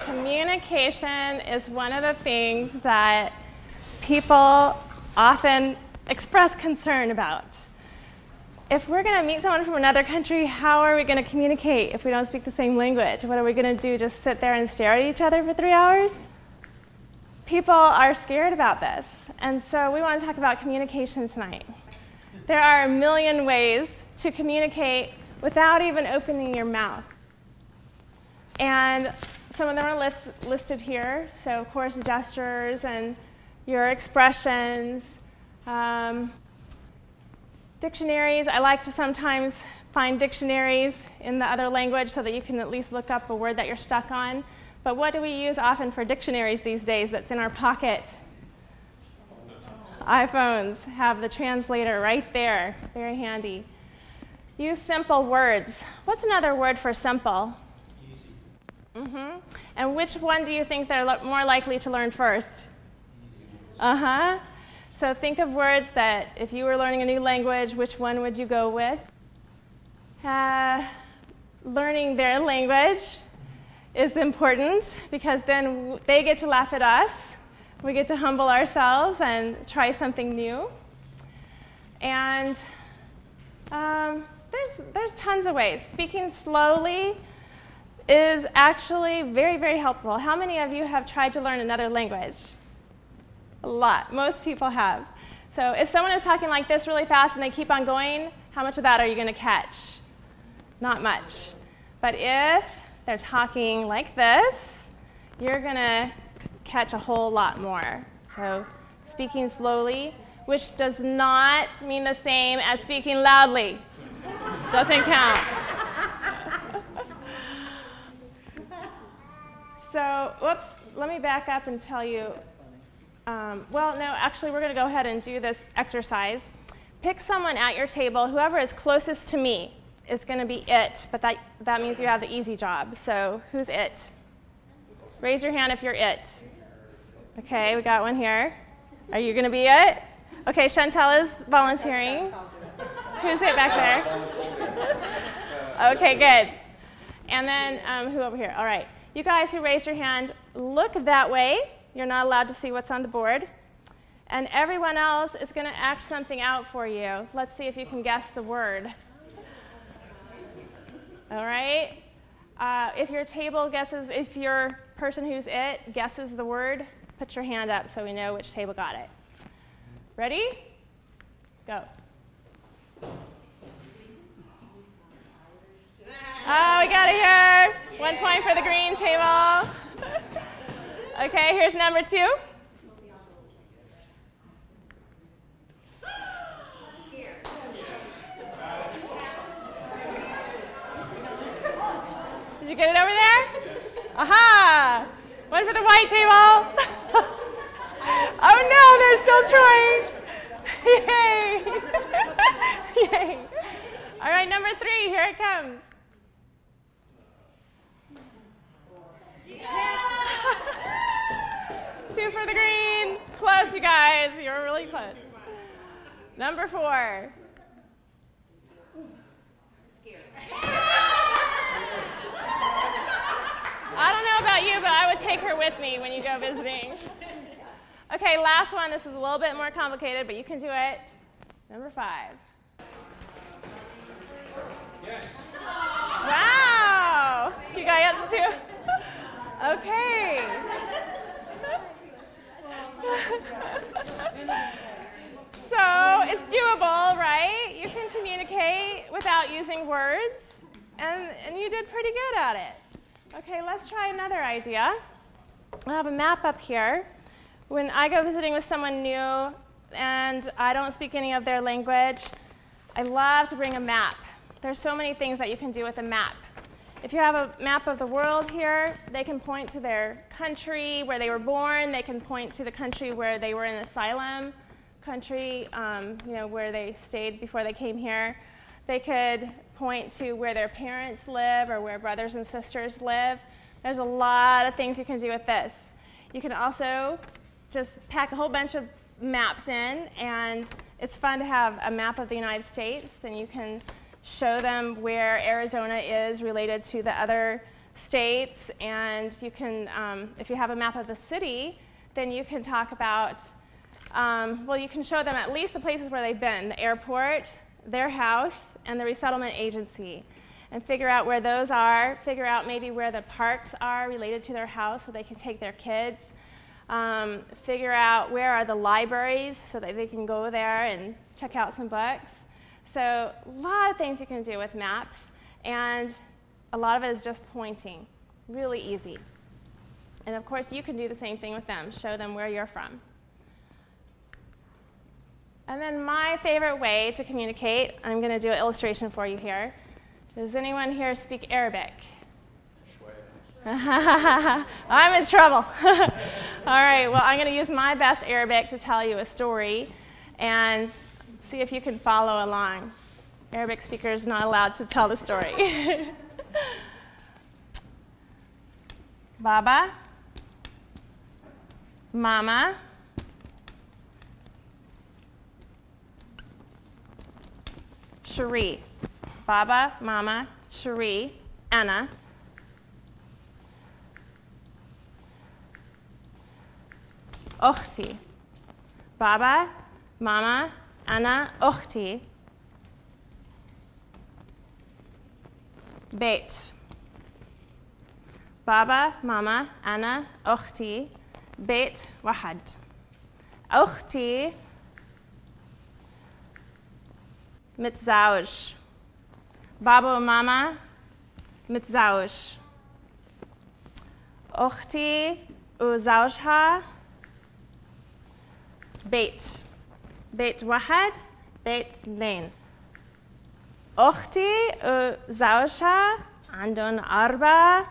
Communication is one of the things that people often express concern about. If we're going to meet someone from another country, how are we going to communicate if we don't speak the same language? What are we going to do, just sit there and stare at each other for 3 hours? People are scared about this, and so we want to talk about communication tonight. There are a million ways to communicate without even opening your mouth. And some of them are listed here. So, of course, gestures and your expressions. Dictionaries. I like to sometimes find dictionaries in the other language so that you can at least look up a word that you're stuck on. But what do we use often for dictionaries these days that's in our pocket? iPhones have the translator right there. Very handy. Use simple words. What's another word for simple? Mm-hmm. And which one do you think they're more likely to learn first? Uh-huh. So think of words that if you were learning a new language, which one would you go with? Learning their language is important because then they get to laugh at us. We get to humble ourselves and try something new. And there's tons of ways. Speaking slowly is actually very, very helpful. How many of you have tried to learn another language? A lot. Most people have. So if someone is talking like this really fast and they keep on going, how much of that are you going to catch? Not much. But if they're talking like this, you're going to catch a whole lot more. So speaking slowly, which does not mean the same as speaking loudly. Doesn't count. So, whoops, let me back up and tell you. Well, no, actually, we're going to go ahead and do this exercise. Pick someone at your table. Whoever is closest to me is going to be it, but that means you have the easy job. So, who's it? Raise your hand if you're it. Okay, we got one here. Are you going to be it? Okay, Chantel is volunteering. Who's it back there? Okay, good. And then who over here? All right. You guys who raised your hand, look that way. You're not allowed to see what's on the board. And everyone else is going to act something out for you. Let's see if you can guess the word. All right? If your table guesses, if your person who's it guesses the word, put your hand up so we know which table got it. Ready? Go. Oh, we got it here. 1 point for the green table. Okay, here's number 2. Did you get it over there? Aha! 1 for the white table. Oh no, they're still trying. Yay! Yay! All right, number 3, here it comes. Yeah. 2 for the green. Close, you guys. You were really close. Number 4. I don't know about you, but I would take her with me when you go visiting. Okay, last one. This is a little bit more complicated, but you can do it. Number 5. Yes. Wow! You got it too? Okay. So it's doable, right? You can communicate without using words, and you did pretty good at it. Okay, let's try another idea. I have a map up here. When I go visiting with someone new and I don't speak any of their language, I love to bring a map. There's so many things that you can do with a map. If you have a map of the world here, they can point to their country where they were born. They can point to the country where they were in asylum, country where they stayed before they came here. They could point to where their parents live or where brothers and sisters live. There's a lot of things you can do with this. You can also just pack a whole bunch of maps in, and it's fun to have a map of the United States, and you can show them where Arizona is related to the other states, and you can, if you have a map of the city, then you can talk about, well, you can show them at least the places where they've been, the airport, their house, and the resettlement agency, and figure out where those are, figure out maybe where the parks are related to their house so they can take their kids, figure out where are the libraries so that they can go there and check out some books. So a lot of things you can do with maps, and a lot of it is just pointing. Really easy. And of course, you can do the same thing with them. Show them where you're from. And then my favorite way to communicate, I'm going to do an illustration for you here. Does anyone here speak Arabic? I'm in trouble. All right, well, I'm going to use my best Arabic to tell you a story and see if you can follow along. Arabic speakers not allowed to tell the story. Baba, Mama, Cherie. Baba, Mama, Cherie, Anna. أختي. Baba, Mama, Anna, أختي. بيت. Baba, Mama, Anna, أختي. بيت واحد. أختي متزوج. بابا وماما متزوج. أختي وزوجها بيت واحد بيت اثنين. أختي وزوجها عندهم 4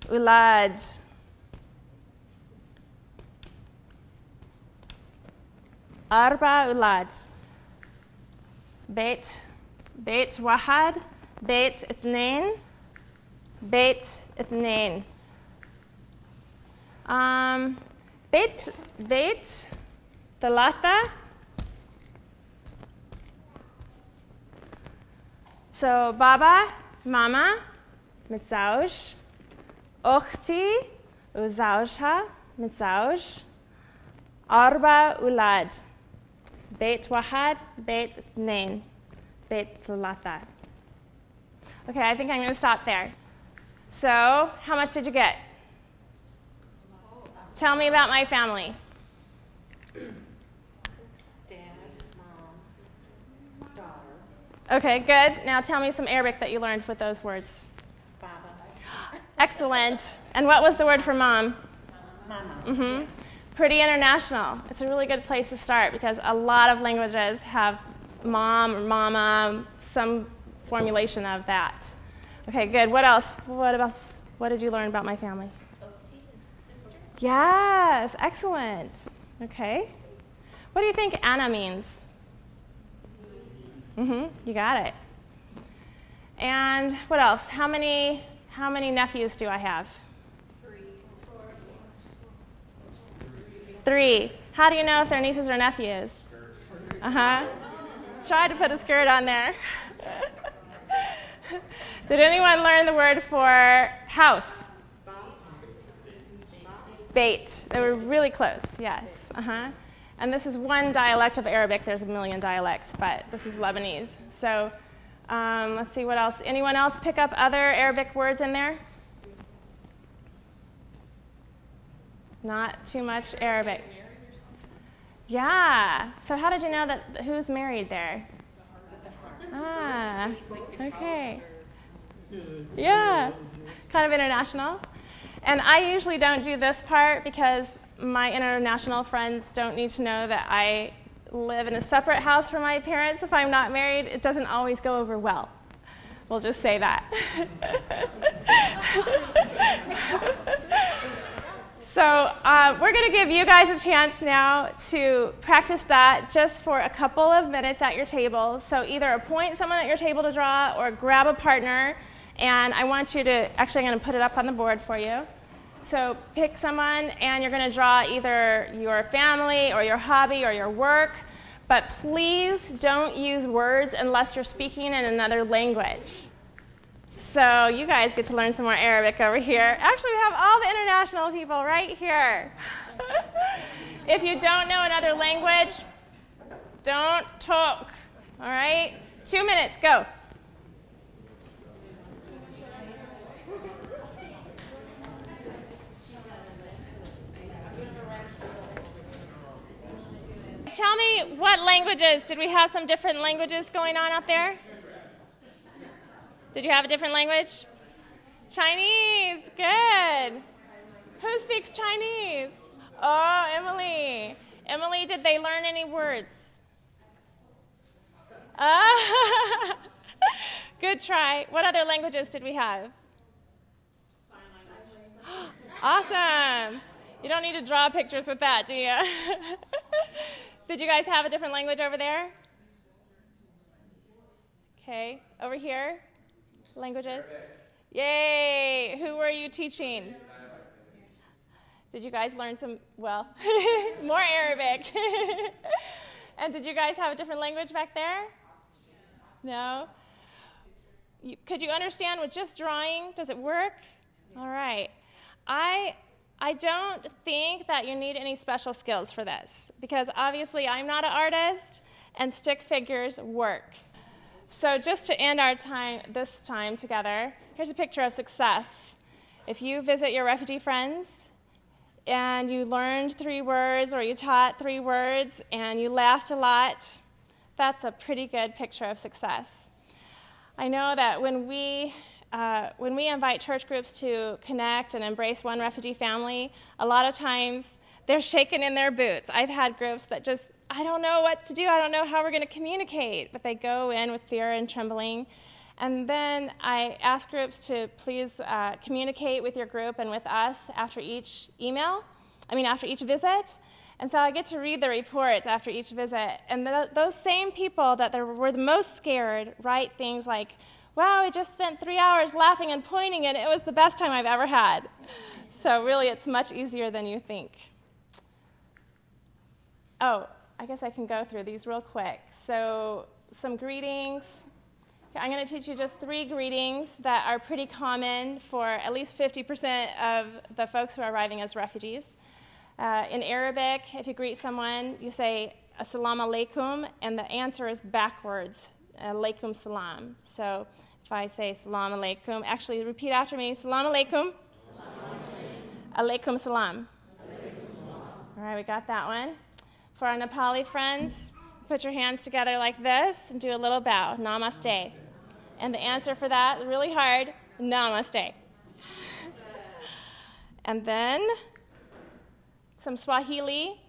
أولاد. أربع أولاد. بيت واحد بيت اثنين بيت اثنين. بيت ثلاثة. So بابا ماما متزوج. أختي وزوجها متزوج. 4 أولاد. بيت واحد بيت اثنين بيت ثلاثة. Okay, I think I'm going to stop there. So, how much did you get? Tell me about my family. Dad, mom, sister, daughter. Okay, good. Now tell me some Arabic that you learned with those words. Baba. Excellent. And what was the word for mom? Mama. Mm-hmm. Pretty international. It's a really good place to start because a lot of languages have mom or mama, some formulation of that. Okay, good. What else? What did you learn about my family? Sister. Yes, excellent. Okay. What do you think Anna means? You got it. And what else? How many nephews do I have? 3. How do you know if they're nieces or nephews? Try to put a skirt on there. Did anyone learn the word for house? Bait. They were really close, yes. And this is one dialect of Arabic. There's a million dialects, but this is Lebanese. So let's see what else. Anyone else pick up other Arabic words in there? Not too much Arabic. Yeah. So how did you know that who's married there? Ah, okay. Yeah. Kind of international. And I usually don't do this part because my international friends don't need to know that I live in a separate house from my parents if I'm not married. It doesn't always go over well. We'll just say that. So we're going to give you guys a chance now to practice that just for a couple of minutes at your table. So either appoint someone at your table to draw or grab a partner. And I want you to, actually I'm going to put it up on the board for you. So pick someone and you're going to draw either your family or your hobby or your work. But please don't use words unless you're speaking in another language. So you guys get to learn some more Arabic over here. Actually, we have all the international people right here. If you don't know another language, don't talk. All right? 2 minutes, go. Tell me, what languages? Did we have some different languages going on out there? Did you have a different language? Chinese, good. Who speaks Chinese? Oh, Emily. Emily, did they learn any words? Good try. What other languages did we have? Awesome. You don't need to draw pictures with that, do you? Did you guys have a different language over there? Okay, over here? Languages? Yay! Who were you teaching? Did you guys learn some, well, more Arabic? And did you guys have a different language back there? No? Could you understand with just drawing? Does it work? All right. I don't think that you need any special skills for this, because obviously I'm not an artist, and stick figures work. So just to end our this time together, here's a picture of success. If you visit your refugee friends, and you learned 3 words, or you taught 3 words, and you laughed a lot, that's a pretty good picture of success. I know that when we invite church groups to connect and embrace one refugee family, a lot of times they're shaking in their boots. I've had groups that just, I don't know what to do. I don't know how we're going to communicate. But they go in with fear and trembling. And then I ask groups to please communicate with your group and with us after each visit. And so I get to read the reports after each visit. And those same people that were the most scared write things like, wow, I just spent 3 hours laughing and pointing, and it was the best time I've ever had. So really, it's much easier than you think. Oh, I guess I can go through these real quick. So some greetings. I'm going to teach you just 3 greetings that are pretty common for at least 50% of the folks who are arriving as refugees. In Arabic, if you greet someone, you say, Assalamu alaikum, and the answer is backwards, alaikum salam. So if I say salam alaikum, actually repeat after me, salam alaikum. Alaikum salam. All right, we got that one. For our Nepali friends, put your hands together like this and do a little bow, namaste. And the answer for that is really hard, namaste. And then some Swahili.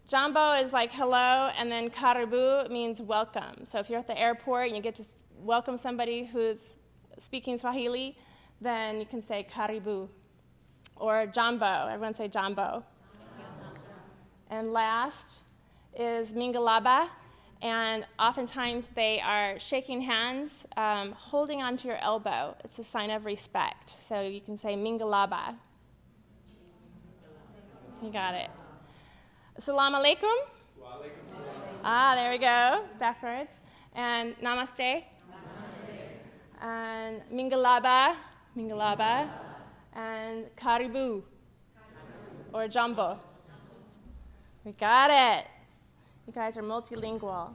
Jambo is like hello, and then karibu means welcome. So if you're at the airport and you get to welcome somebody who's speaking Swahili, then you can say karibu. Or jambo, everyone say jambo. And last is mingalaba, and oftentimes they are shaking hands, holding onto your elbow. It's a sign of respect. So you can say mingalaba. You got it. Assalamu alaikum. There we go. Backwards. And namaste. And mingalaba. And karibu. Or jambo. We got it. You guys are multilingual.